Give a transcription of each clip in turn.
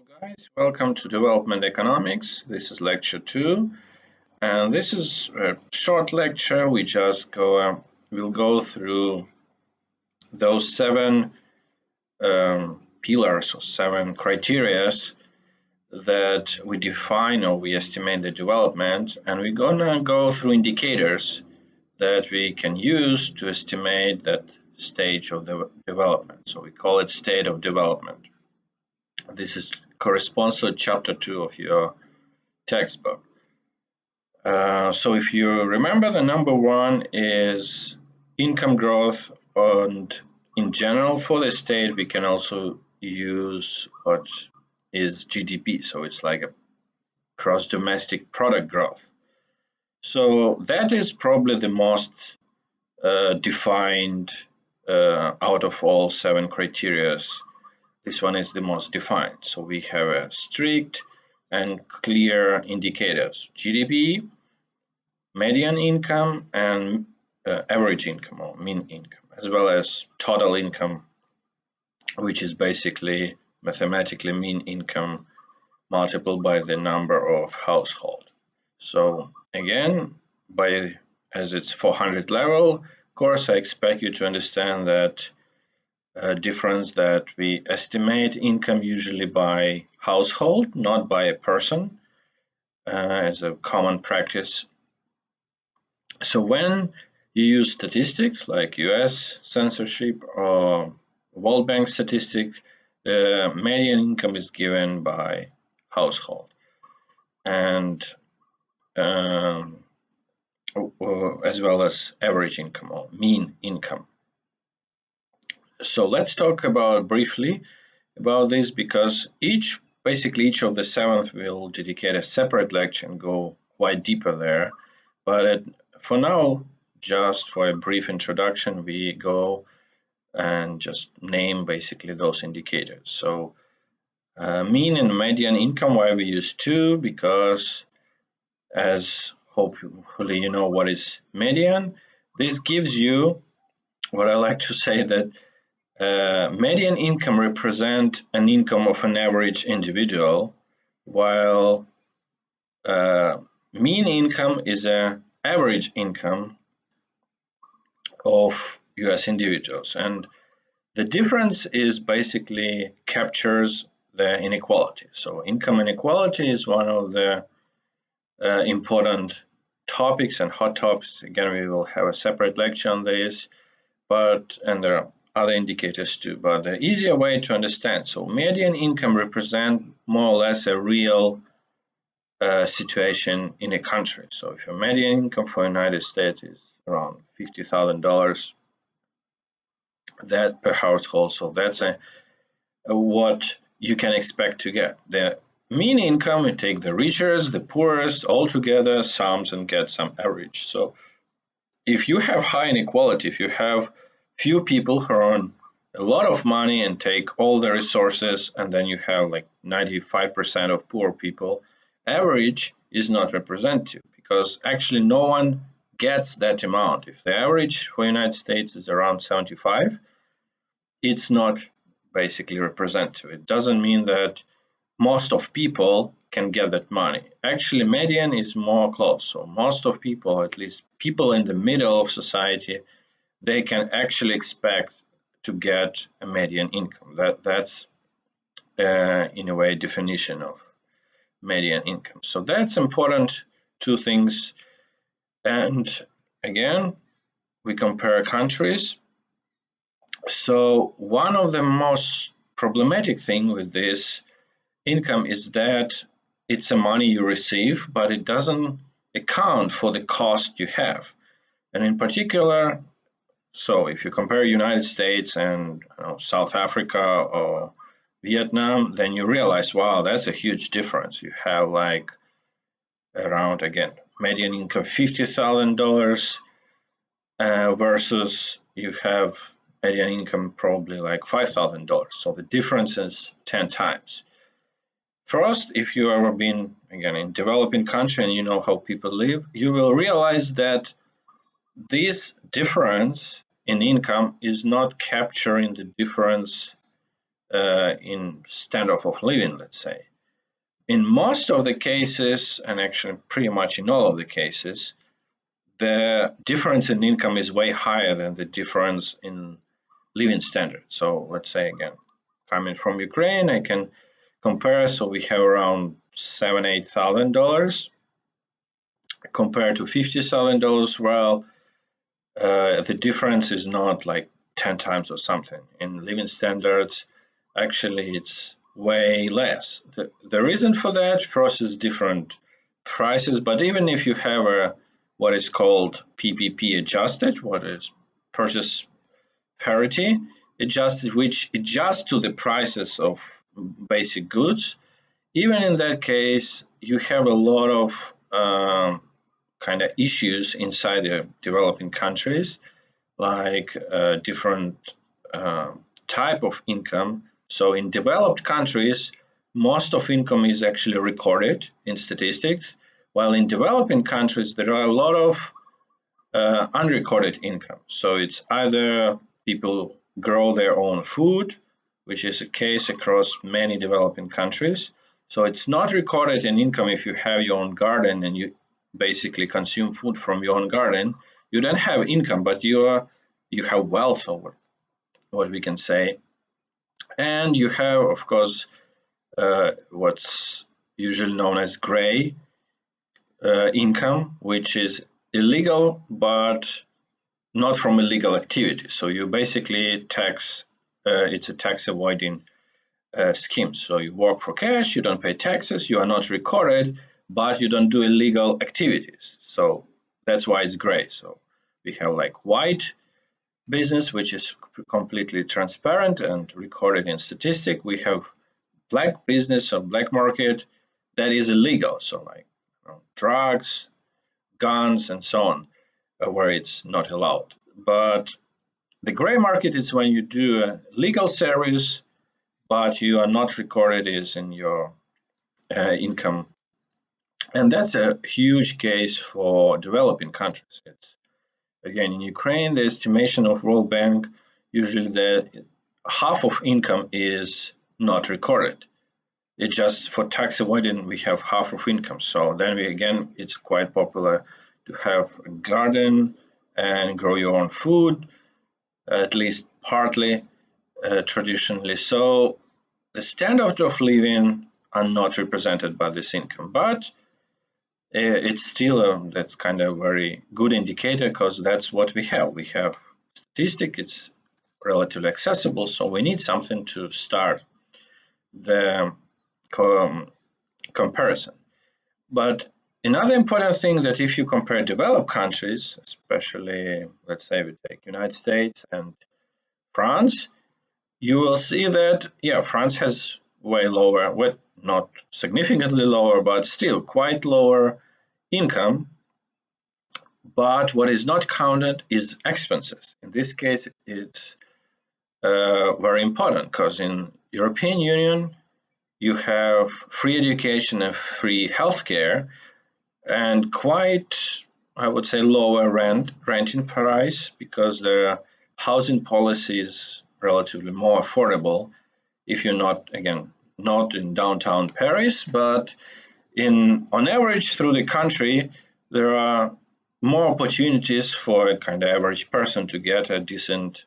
Hello guys, welcome to Development Economics. This is lecture 2 and this is a short lecture. We'll go through those seven pillars or seven criterias that we define or we estimate the development, and we're gonna go through indicators that we can use to estimate that stage of the development. So we call it state of development. This corresponds to chapter 2 of your textbook. So if you remember, the number one is income growth, and in general for the state we can also use what is GDP. So it's like a gross domestic product growth. So that is probably the most defined out of all seven criterias. This one is the most defined. So we have a strict and clear indicators: GDP, median income, and average income or mean income, as well as total income, which is basically mathematically mean income multiplied by the number of household. So again, as it's 400 level course, I expect you to understand that difference that we estimate income usually by household, not by a person, as a common practice. So when you use statistics like US censorship or World Bank statistics, the median income is given by household, and as well as average income or mean income. So let's talk briefly about this, because basically each of the seventh will dedicate a separate lecture and go quite deeper there. But for now, just for a brief introduction, we go and just name basically those indicators. So mean and median income, why we use two? Because as hopefully you know what is median. This gives you what I like to say, that median income represents an income of an average individual, while mean income is an average income of US individuals. And the difference is basically captures the inequality. So income inequality is one of the important topics and hot topics. Again, we will have a separate lecture on this, and there are other indicators too, but the easier way to understand. So median income represents more or less a real situation in a country. So if your median income for the United States is around $50,000, that per household, so that's what you can expect to get. The mean income, you take the richest, the poorest, all together, sums and get some average. So if you have high inequality, if you have few people who earn a lot of money and take all the resources, and then you have like 95% of poor people, average is not representative, because actually no one gets that amount. If the average for the United States is around 75, it's not basically representative. It doesn't mean that most of people can get that money. Actually, median is more close. So most of people, at least people in the middle of society, they can actually expect to get a median income. That's in a way definition of median income. So that's important, two things. And again, we compare countries. So one of the most problematic thing with this income is that it's a money you receive, but it doesn't account for the cost you have. And in particular, so if you compare United States and South Africa or Vietnam, then you realize, wow, that's a huge difference. You have like around, again, median income $50,000 versus you have median income probably like $5,000. So the difference is 10 times. First, if you ever been, again, in developing country and you know how people live, you will realize that this difference in income is not capturing the difference in standard of living, let's say. In most of the cases, and actually pretty much in all of the cases, the difference in income is way higher than the difference in living standard. So let's say again, coming from Ukraine, I can compare. So we have around $7,000-8,000 compared to $50,000. Well, the difference is not like 10 times or something. In living standards, actually, it's way less. The reason for that, first, is different prices, but even if you have a what is called PPP adjusted, what is purchase parity adjusted, which adjusts to the prices of basic goods, even in that case, you have a lot of kind of issues inside the developing countries, like different type of income. So in developed countries, most of income is actually recorded in statistics, while in developing countries, there are a lot of unrecorded income. So it's either people grow their own food, which is a case across many developing countries. So it's not recorded in income if you have your own garden and you basically consume food from your own garden. You don't have income, but you have wealth, or what we can say. And you have, of course, what's usually known as gray income, which is illegal, but not from illegal activity. So you basically tax, it's a tax avoiding scheme. So you work for cash, you don't pay taxes, you are not recorded, but you don't do illegal activities. So that's why it's gray. So we have like white business, which is completely transparent and recorded in statistic. We have black business or black market that is illegal. So like drugs, guns, and so on, where it's not allowed. But the gray market is when you do a legal service, but you are not recorded as in your income. And that's a huge case for developing countries. It's, again, in Ukraine, the estimation of World Bank, usually the half of income is not recorded. It just for tax avoidance, we have half of income. So then again, it's quite popular to have a garden and grow your own food, at least partly traditionally. So the standard of living are not represented by this income, but it's still that's kind of very good indicator, because that's what we have. We have statistic, it's relatively accessible, so we need something to start the comparison. But another important thing, that if you compare developed countries, especially let's say we take United States and France, you will see that France has way lower, well, not significantly lower, but still quite lower income. But what is not counted is expenses. In this case, it's very important, because in European Union you have free education and free healthcare, and quite, I would say, lower renting price, because the housing policy is relatively more affordable if you're not, again, not in downtown Paris, but on average through the country, there are more opportunities for a kind of average person to get a decent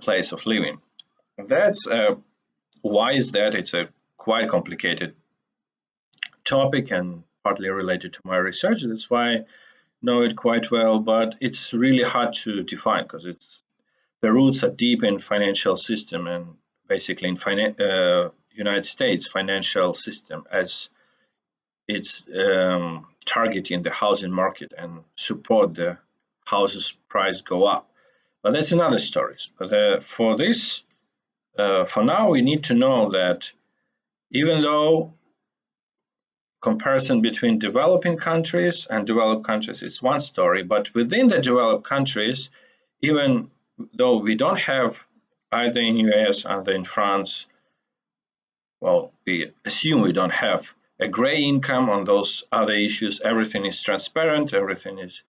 place of living. That's why is that? It's a quite complicated topic and partly related to my research. That's why I know it quite well, but it's really hard to define, because the roots are deep in financial system, and basically in United States financial system, as it's targeting the housing market and support the houses price go up. But that's another story. But for this, for now, we need to know that even though comparison between developing countries and developed countries is one story, but within the developed countries, even though we don't have either in US, either in France, well, we assume we don't have a gray income on those other issues. Everything is transparent, everything is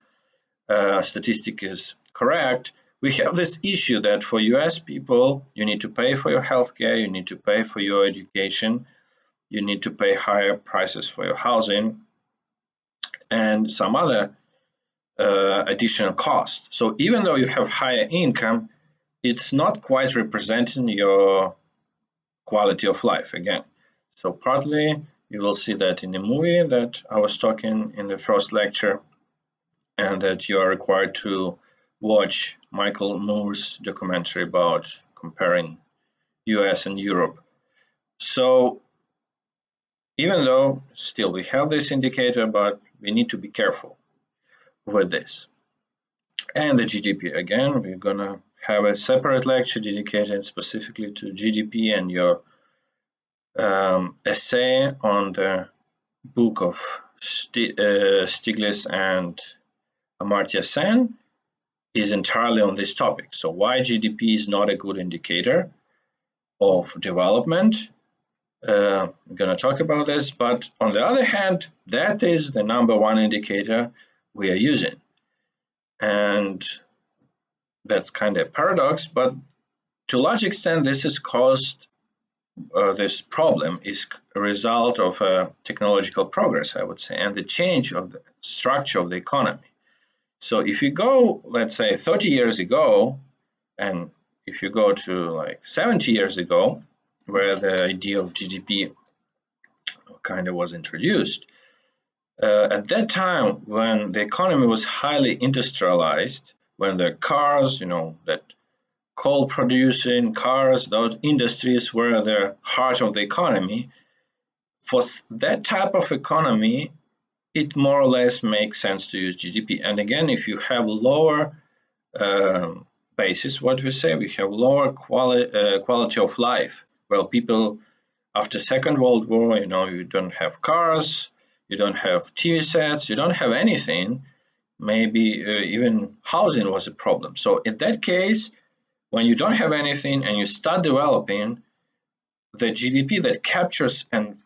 statistic is correct. we have this issue that for US people, you need to pay for your healthcare, you need to pay for your education, you need to pay higher prices for your housing, and some other additional cost. So even though you have higher income, it's not quite representing your quality of life again. So partly you will see that in the movie that I was talking in the first lecture, and that you are required to watch Michael Moore's documentary about comparing US and Europe. So even though still we have this indicator, but we need to be careful with this. And the GDP, again, we're gonna have a separate lecture dedicated specifically to GDP and your essay on the book of Stiglitz and Amartya Sen is entirely on this topic. So why GDP is not a good indicator of development. I'm going to talk about this, but on the other hand, that is the number one indicator we are using. And that's kind of a paradox, but to a large extent, this is caused, this problem is a result of technological progress, I would say, and the change of the structure of the economy. So if you go, let's say 30 years ago, and if you go to like 70 years ago, where the idea of GDP kind of was introduced, at that time when the economy was highly industrialized, when the cars, that coal producing cars, those industries were the heart of the economy, for that type of economy, it more or less makes sense to use GDP. And again, if you have lower basis, what we say, we have lower quality of life. Well, people after Second World War, you don't have cars, you don't have TV sets, you don't have anything. Maybe even housing was a problem. So in that case, when you don't have anything and you start developing, the GDP that captures and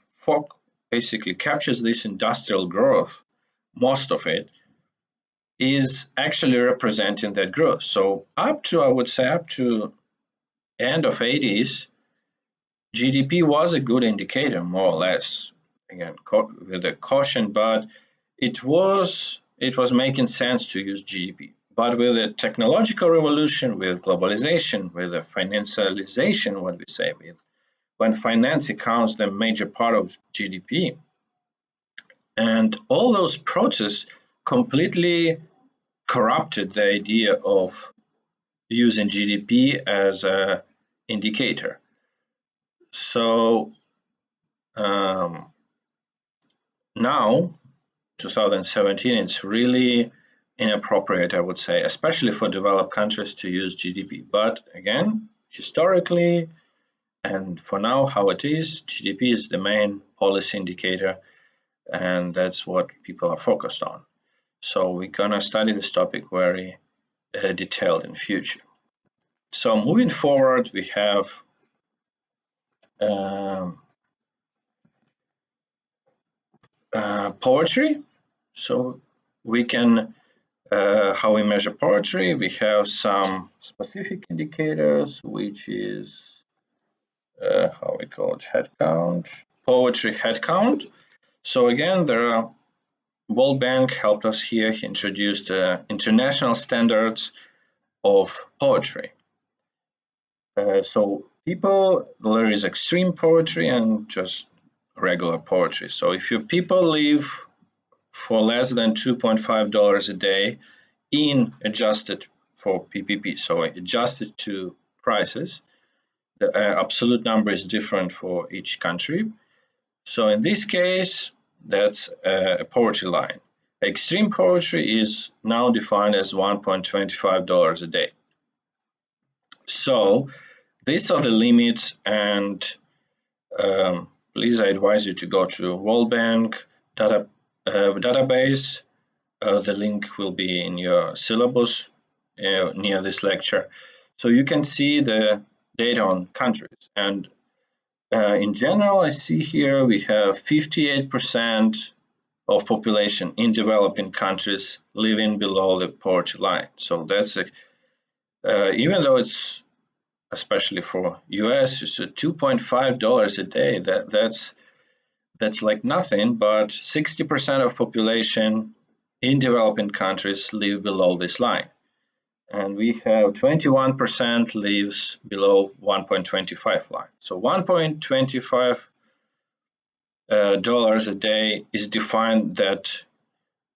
basically captures this industrial growth, most of it, is actually representing that growth. So up to, I would say, up to end of 80s, GDP was a good indicator, more or less. Again, with a caution, but it was making sense to use GDP. But with the technological revolution, with globalization, with the financialization, what we say, when finance accounts the major part of GDP, and all those processes completely corrupted the idea of using GDP as an indicator. So now, 2017, it's really inappropriate, I would say, especially for developed countries to use GDP. But again, historically, and for now, how it is, GDP is the main policy indicator, and that's what people are focused on. So we're gonna study this topic very detailed in future. So moving forward, we have poetry. So we can, how we measure poetry, we have some specific indicators, which is, how we call it, head count, poetry head count. So again, there are World Bank helped us here. He introduced international standards of poetry. So there is extreme poetry and just regular poetry. So if your people live for less than $2.5 a day in adjusted for PPP, so adjusted to prices, the absolute number is different for each country. So in this case, that's a poverty line. Extreme poverty is now defined as $1.25 a day. So these are the limits, and please, I advise you to go to World Bank database. The link will be in your syllabus near this lecture. So you can see the data on countries. And in general, I see here we have 58% of population in developing countries living below the poverty line. So that's Even though it's, especially for US, it's $2.5 a day. That's like nothing, but 60% of population in developing countries live below this line. And we have 21% lives below 1.25 line. So 1.25 dollars a day is defined that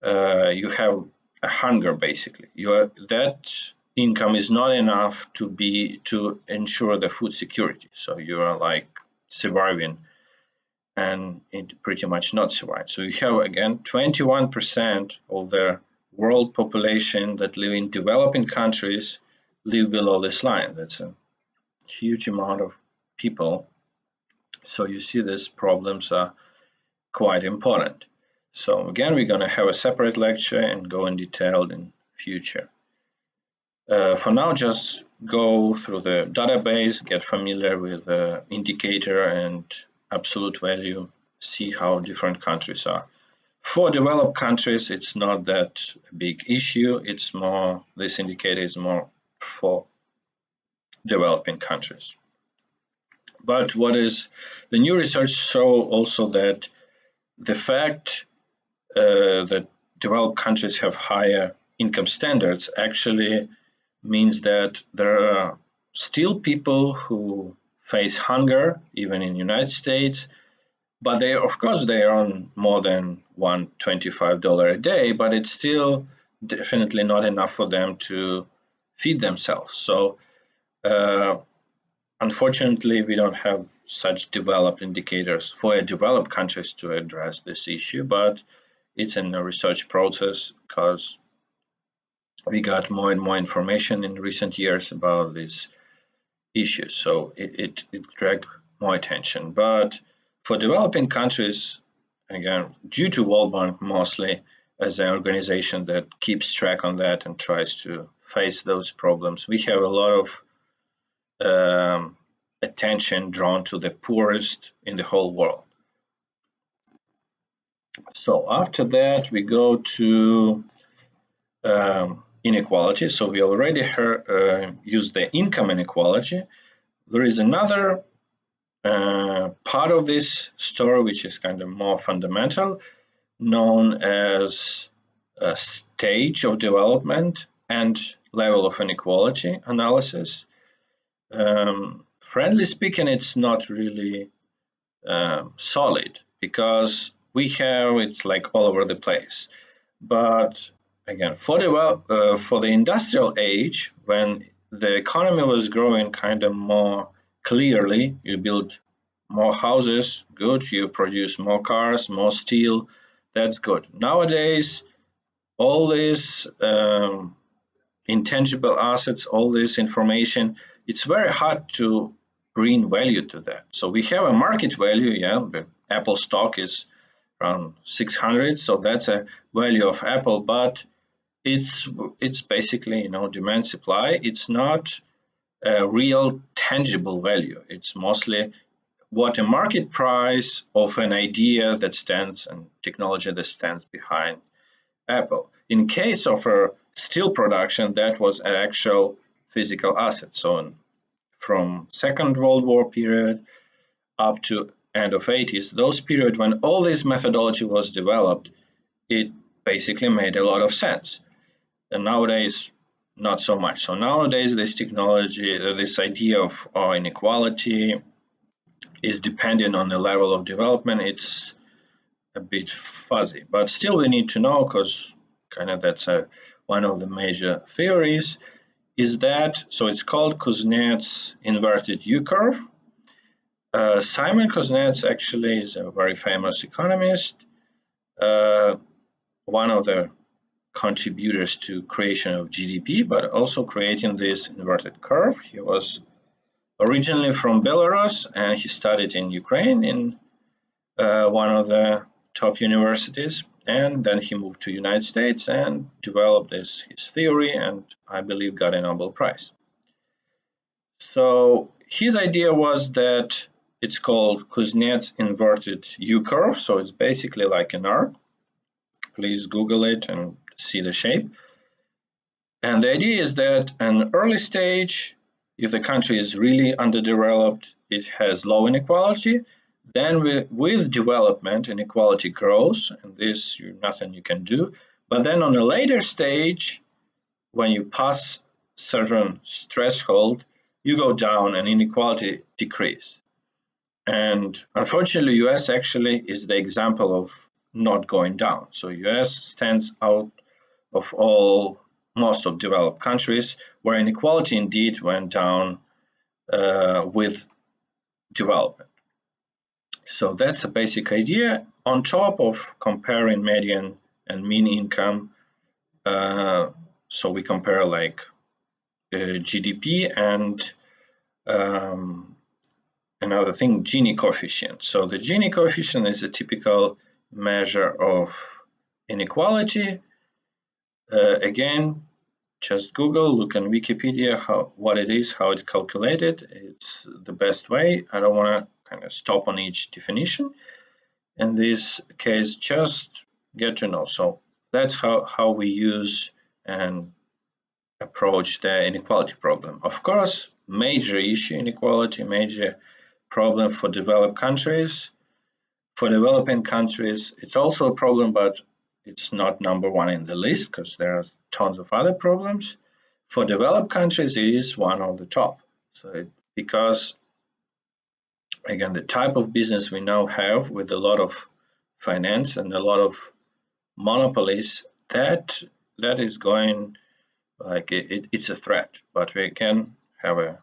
you have a hunger basically. That income is not enough to ensure the food security. So you are like surviving and it pretty much not survive. So you have again 21% of the world population that live in developing countries live below this line. That's a huge amount of people. So you see these problems are quite important. So again, we're going to have a separate lecture and go in detail in future. For now, just go through the database, get familiar with the indicator and absolute value, see how different countries are. For developed countries, it's not that big issue. It's more, this indicator is more for developing countries. But what is the new research show also that the fact that developed countries have higher income standards actually means that there are still people who face hunger, even in the United States, but they, of course, they earn more than $125 a day, but it's still definitely not enough for them to feed themselves. So unfortunately, we don't have such developed indicators for developed countries to address this issue, but it's in a research process because we got more and more information in recent years about these issues. So it dragged more attention. But for developing countries, again, due to World Bank mostly as an organization that keeps track on that and tries to face those problems, we have a lot of attention drawn to the poorest in the whole world. So after that, we go to inequality. So we already used the income inequality. There is another part of this story which is kind of more fundamental, known as a stage of development and level of inequality analysis. Friendly speaking, it's not really solid because it's like all over the place. But again, for the industrial age, when the economy was growing kind of more clearly, you build more houses, good. You produce more cars, more steel, that's good. Nowadays, all these intangible assets, all this information, it's very hard to bring value to that. So we have a market value, yeah, the Apple stock is around 600, so that's a value of Apple, but it's basically, demand supply. It's not a real tangible value. It's mostly what a market price of an idea that stands and technology that stands behind Apple. In case of a steel production, that was an actual physical asset. So from Second World War period up to end of 80s, those period when all this methodology was developed, it basically made a lot of sense. And nowadays, not so much. So nowadays, this technology, this idea of inequality is dependent on the level of development. It's a bit fuzzy, but still we need to know, because kind of that's one of the major theories, is that, so it's called Kuznets inverted U-curve. Simon Kuznets actually is a very famous economist, one of the contributors to creation of GDP, but also creating this inverted curve. He was originally from Belarus and he studied in Ukraine in one of the top universities, and then he moved to United States and developed his theory, and I believe got a Nobel Prize. So his idea was that it's called Kuznets inverted U-curve, so it's basically like an arc. Please Google it and see the shape. And the idea is that an early stage, if the country is really underdeveloped, it has low inequality. Then with development, inequality grows, and this nothing you can do. But then on a later stage, when you pass certain threshold, you go down and inequality decrease. And unfortunately, US actually is the example of not going down. So US stands out of most of developed countries where inequality indeed went down with development. So that's a basic idea. On top of comparing median and mean income, so we compare like GDP and another thing, Gini coefficient. So the Gini coefficient is a typical measure of inequality. Again, just Google, look on Wikipedia what it is, how it's calculated. It's the best way. I don't want to kind of stop on each definition. In this case, just get to know. So that's how we use and approach the inequality problem. Of course, major issue inequality, major problem for developed countries. For developing countries, it's also a problem, but it's not number one in the list because there are tons of other problems. For developed countries, it is one of the top. So because, again, the type of business we now have with a lot of finance and a lot of monopolies, that is going like it's a threat. But we can have a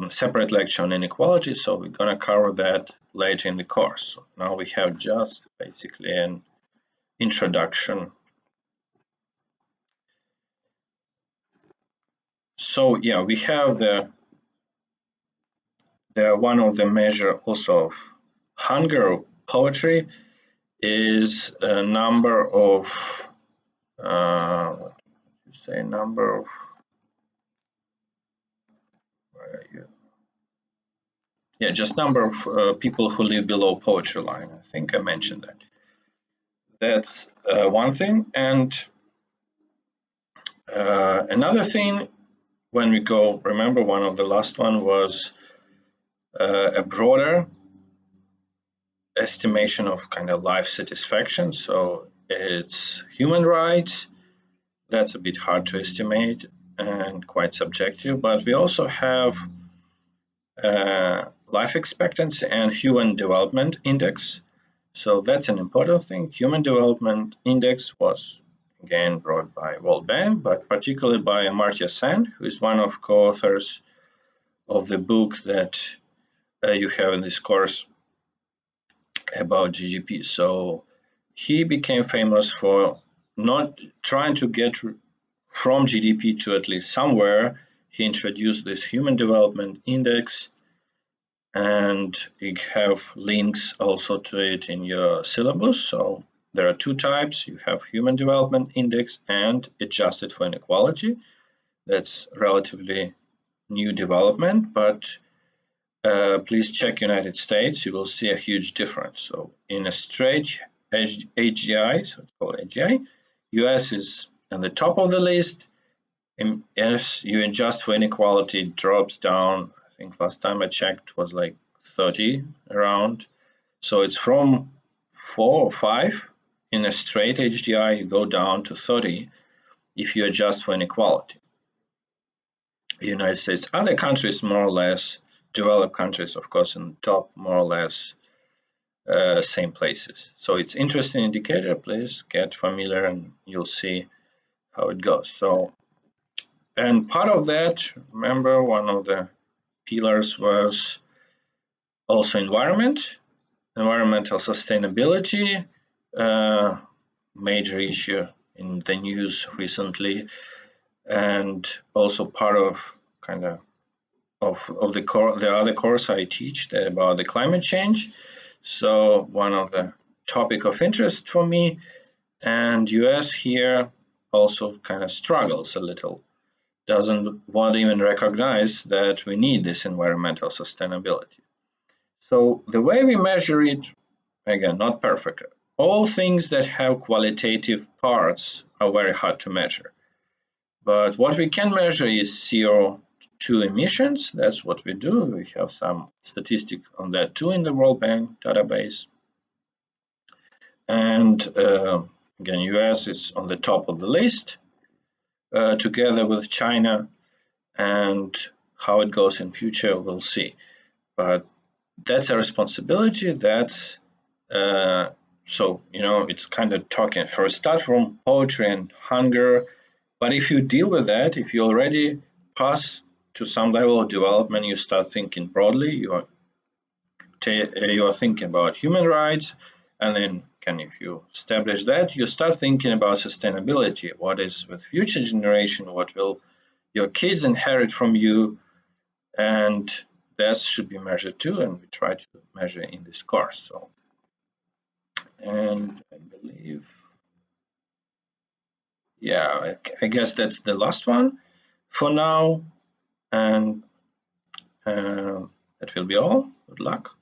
separate lecture on inequality, so we're going to cover that later in the course. So now we have just basically an introduction. So yeah, we have the one of the measure also of hunger or poverty is a number of number of just number of people who live below poverty line. I think I mentioned that. That's one thing. And another thing, when we go, remember one of the last one was a broader estimation of kind of life satisfaction. So it's human rights. That's a bit hard to estimate and quite subjective, but we also have life expectancy and human development index. So that's an important thing. Human development index was again brought by World Bank, but particularly by Amartya Sen, who is one of co-authors of the book that you have in this course about GDP. So he became famous for not trying to get from GDP to at least somewhere. He introduced this human development index, and you have links also to it in your syllabus. So there are two types. You have human development index and adjusted for inequality. That's relatively new development, but please check United States. You will see a huge difference. So in a straight HGI, so it's called HGI, US is on the top of the list. And as you adjust for inequality, it drops down. I think last time I checked was like 30 around. So it's from 4 or 5 in a straight HDI, you go down to 30 if you adjust for inequality. The United States, other countries more or less, developed countries, of course, in the top, more or less same places. So it's interesting indicator. Please get familiar and you'll see how it goes. So, and part of that, remember, one of the pillars was also environmental sustainability, major issue in the news recently, and also part of kind of the other course I teach about the climate change. So one of the topic of interest for me, and US here also kind of struggles a little, doesn't want to even recognize that we need this environmental sustainability. So the way we measure it, again, not perfect, all things that have qualitative parts are very hard to measure. But what we can measure is CO2 emissions. That's what we do. We have some statistic on that too in the World Bank database. And again, US is on the top of the list, together with China, and how it goes in future, we'll see. But that's a responsibility. That's so, you know, it's kind of talking first start from poetry and hunger. But if you deal with that, if you already pass to some level of development, you start thinking broadly. You are thinking about human rights, and then if you establish that, you start thinking about sustainability. What is with future generation? What will your kids inherit from you? And that should be measured too, and we try to measure in this course. So, and I believe, yeah, I guess that's the last one for now, and that will be all. Good luck.